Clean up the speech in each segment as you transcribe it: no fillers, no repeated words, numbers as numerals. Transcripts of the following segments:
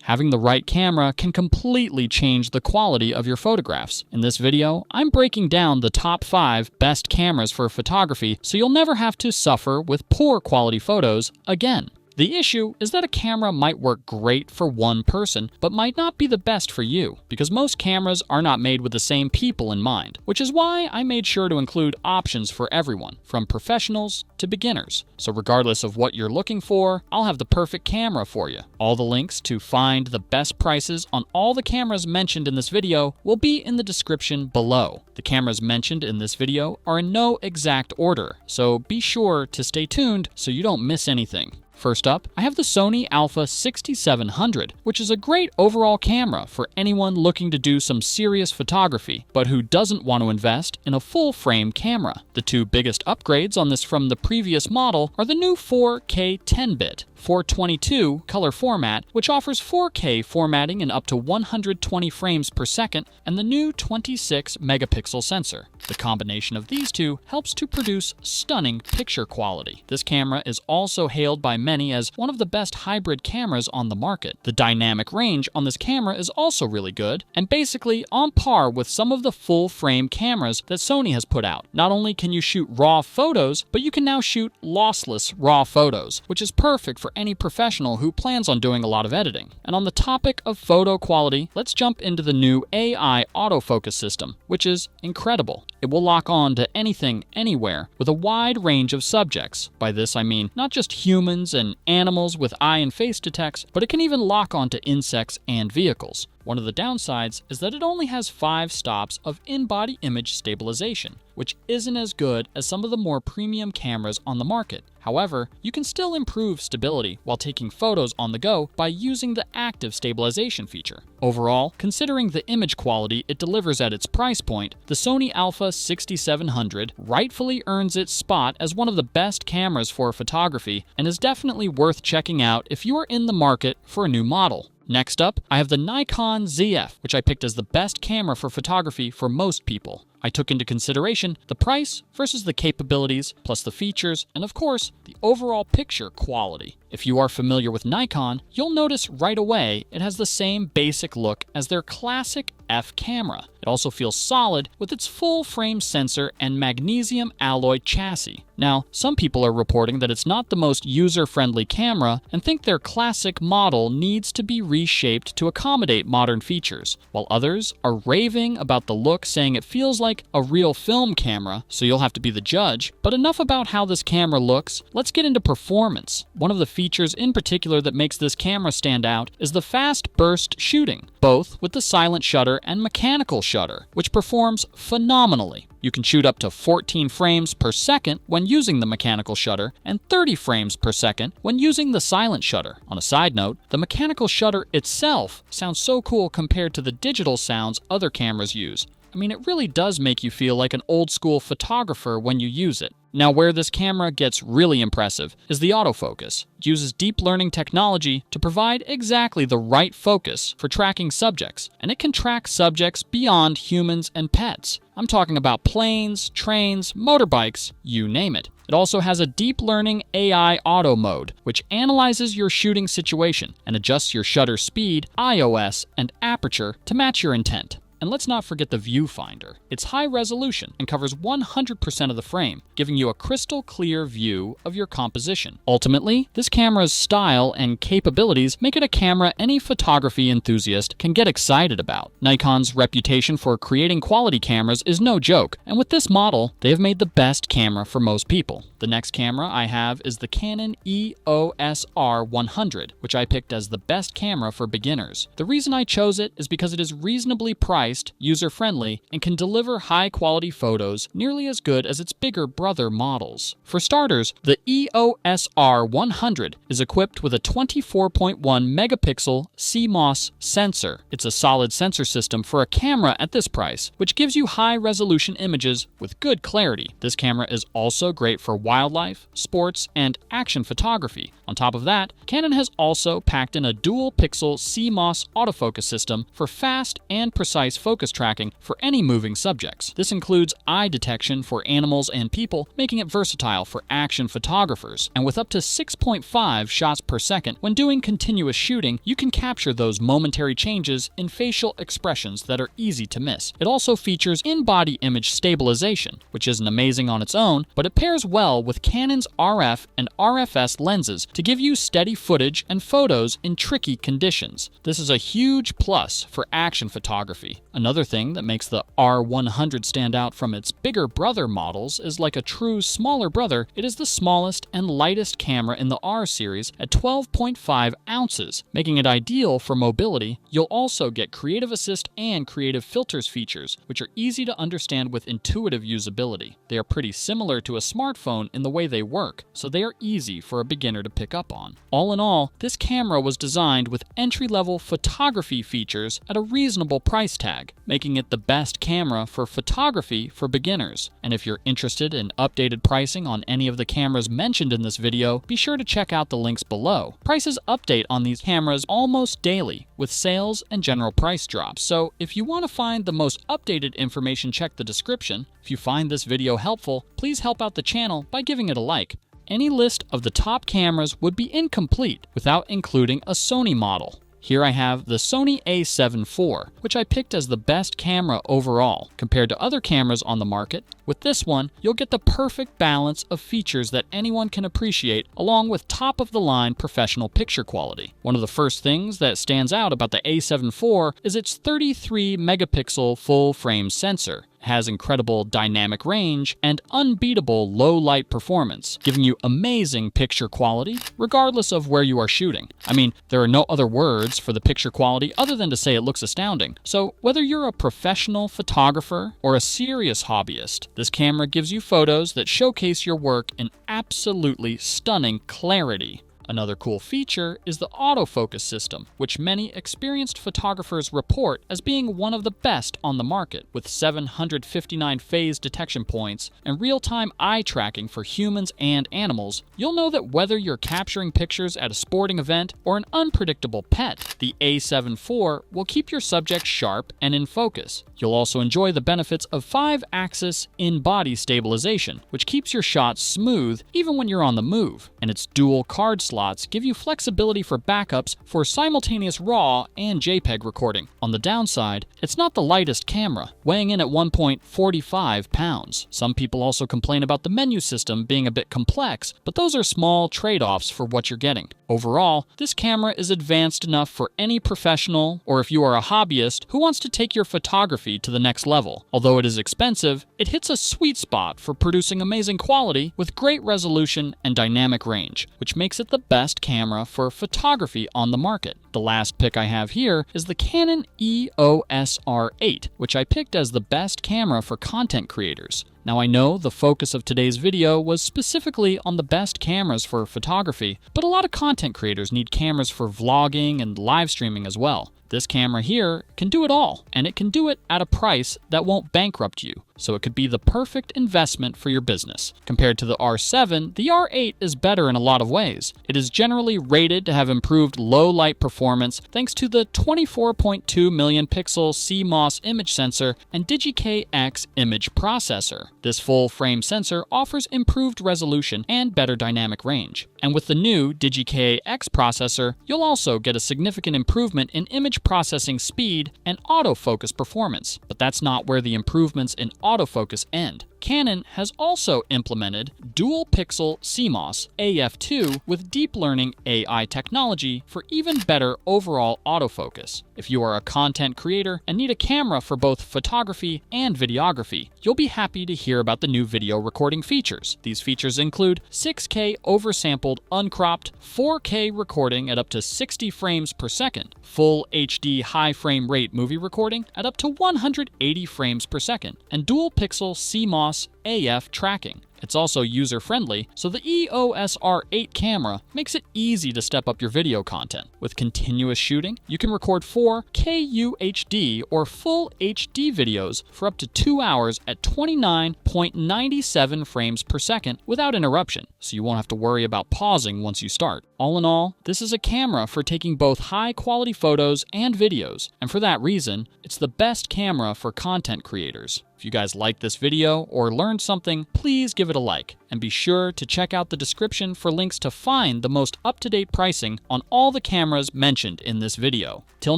Having the right camera can completely change the quality of your photographs. In this video, I'm breaking down the top 5 best cameras for photography so you'll never have to suffer with poor quality photos again. The issue is that a camera might work great for one person, but might not be the best for you, because most cameras are not made with the same people in mind, which is why I made sure to include options for everyone, from professionals to beginners. So regardless of what you're looking for, I'll have the perfect camera for you. All the links to find the best prices on all the cameras mentioned in this video will be in the description below. The cameras mentioned in this video are in no exact order, so be sure to stay tuned so you don't miss anything. First up, I have the Sony Alpha 6700, which is a great overall camera for anyone looking to do some serious photography, but who doesn't want to invest in a full-frame camera. The two biggest upgrades on this from the previous model are the new 4K 10-bit 422 color format, which offers 4K formatting in up to 120 frames per second, and the new 26 megapixel sensor. The combination of these two helps to produce stunning picture quality. This camera is also hailed by many as one of the best hybrid cameras on the market. The dynamic range on this camera is also really good, and basically on par with some of the full-frame cameras that Sony has put out. Not only can you shoot raw photos, but you can now shoot lossless raw photos, which is perfect for any professional who plans on doing a lot of editing. And on the topic of photo quality, let's jump into the new AI autofocus system, which is incredible. It will lock on to anything, anywhere, with a wide range of subjects. By this I mean not just humans and animals with eye and face detects, but it can even lock onto insects and vehicles. One of the downsides is that it only has 5 stops of in-body image stabilization, which isn't as good as some of the more premium cameras on the market. However, you can still improve stability while taking photos on the go by using the active stabilization feature. Overall, considering the image quality it delivers at its price point, the Sony Alpha 6700 rightfully earns its spot as one of the best cameras for photography and is definitely worth checking out if you are in the market for a new model. Next up, I have the Nikon ZF, which I picked as the best camera for photography for most people. I took into consideration the price versus the capabilities, plus the features, and of course, the overall picture quality. If you are familiar with Nikon, you'll notice right away it has the same basic look as their classic F camera. It also feels solid with its full-frame sensor and magnesium alloy chassis. Now, some people are reporting that it's not the most user-friendly camera and think their classic model needs to be reshaped to accommodate modern features, while others are raving about the look, saying it feels like a real film camera, so you'll have to be the judge. But enough about how this camera looks, let's get into performance. One of the features in particular that makes this camera stand out is the fast burst shooting, both with the silent shutter and mechanical shutter, which performs phenomenally. You can shoot up to 14 frames per second when using the mechanical shutter and 30 frames per second when using the silent shutter. On a side note, the mechanical shutter itself sounds so cool compared to the digital sounds other cameras use. I mean, it really does make you feel like an old-school photographer when you use it. Now, where this camera gets really impressive is the autofocus. It uses deep learning technology to provide exactly the right focus for tracking subjects, and it can track subjects beyond humans and pets. I'm talking about planes, trains, motorbikes, you name it. It also has a deep learning AI auto mode, which analyzes your shooting situation and adjusts your shutter speed, ISO, and aperture to match your intent. And let's not forget the viewfinder. It's high resolution and covers 100% of the frame, giving you a crystal clear view of your composition. Ultimately, this camera's style and capabilities make it a camera any photography enthusiast can get excited about. Nikon's reputation for creating quality cameras is no joke, and with this model, they have made the best camera for most people. The next camera I have is the Canon EOS R100, which I picked as the best camera for beginners. The reason I chose it is because it is reasonably priced, user-friendly, and can deliver high-quality photos nearly as good as its bigger brother models. For starters, the EOS R100 is equipped with a 24.1 megapixel CMOS sensor. It's a solid sensor system for a camera at this price, which gives you high-resolution images with good clarity. This camera is also great for wildlife, sports, and action photography. On top of that, Canon has also packed in a dual-pixel CMOS autofocus system for fast and precise precise focus tracking for any moving subjects. This includes eye detection for animals and people, making it versatile for action photographers. And with up to 6.5 shots per second, when doing continuous shooting, you can capture those momentary changes in facial expressions that are easy to miss. It also features in-body image stabilization, which isn't amazing on its own, but it pairs well with Canon's RF and RFS lenses to give you steady footage and photos in tricky conditions. This is a huge plus for action photography. Another thing that makes the R100 stand out from its bigger brother models is, like a true smaller brother, it is the smallest and lightest camera in the R series at 12.5 ounces, making it ideal for mobility. You'll also get Creative Assist and Creative Filters features, which are easy to understand with intuitive usability. They are pretty similar to a smartphone in the way they work, so they are easy for a beginner to pick up on. All in all, this camera was designed with entry-level photography features at a reasonable price tag, making it the best camera for photography for beginners. And if you're interested in updated pricing on any of the cameras mentioned in this video, be sure to check out the links below. Prices update on these cameras almost daily, with sales and general price drops. So if you want to find the most updated information, check the description. If you find this video helpful, please help out the channel by giving it a like. Any list of the top cameras would be incomplete without including a Sony model. Here I have the Sony a7 IV, which I picked as the best camera overall compared to other cameras on the market. With this one, you'll get the perfect balance of features that anyone can appreciate, along with top-of-the-line professional picture quality. One of the first things that stands out about the a7 IV is its 33-megapixel full-frame sensor. Has incredible dynamic range and unbeatable low-light performance, giving you amazing picture quality regardless of where you are shooting. I mean, there are no other words for the picture quality other than to say it looks astounding. So whether you're a professional photographer or a serious hobbyist, this camera gives you photos that showcase your work in absolutely stunning clarity. Another cool feature is the autofocus system, which many experienced photographers report as being one of the best on the market. With 759 phase detection points and real-time eye tracking for humans and animals, you'll know that whether you're capturing pictures at a sporting event or an unpredictable pet, the a7 IV will keep your subject sharp and in focus. You'll also enjoy the benefits of 5-axis in-body stabilization, which keeps your shots smooth even when you're on the move, and its dual card slots give you flexibility for backups for simultaneous RAW and JPEG recording. On the downside, it's not the lightest camera, weighing in at 1.45 pounds. Some people also complain about the menu system being a bit complex, but those are small trade-offs for what you're getting. Overall, this camera is advanced enough for any professional, or if you are a hobbyist who wants to take your photography to the next level. Although it is expensive, it hits a sweet spot for producing amazing quality with great resolution and dynamic range, which makes it the best camera for photography on the market. The last pick I have here is the Canon EOS R8, which I picked as the best camera for content creators. Now I know the focus of today's video was specifically on the best cameras for photography, but a lot of content creators need cameras for vlogging and live streaming as well. This camera here can do it all, and it can do it at a price that won't bankrupt you, so it could be the perfect investment for your business. Compared to the R7, the R8 is better in a lot of ways. It is generally rated to have improved low light performance thanks to the 24.2 million pixel CMOS image sensor and Digi-K-X image processor. This full-frame sensor offers improved resolution and better dynamic range. And with the new Digi-K-X processor, you'll also get a significant improvement in image processing speed and autofocus performance. But that's not where the improvements in autofocus end. Canon has also implemented dual pixel CMOS AF2 with deep learning AI technology for even better overall autofocus. If you are a content creator and need a camera for both photography and videography, you'll be happy to hear about the new video recording features. These features include 6K oversampled uncropped, 4K recording at up to 60 frames per second, full HD high frame rate movie recording at up to 180 frames per second, and dual pixel CMOS AF tracking. It's also user-friendly, so the EOS R8 camera makes it easy to step up your video content. With continuous shooting, you can record 4K UHD or full HD videos for up to 2 hours at 29.97 frames per second without interruption, so you won't have to worry about pausing once you start. All in all, this is a camera for taking both high-quality photos and videos, and for that reason, it's the best camera for content creators. If you guys liked this video or learned something, please give it a like, and be sure to check out the description for links to find the most up-to-date pricing on all the cameras mentioned in this video. Till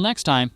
next time.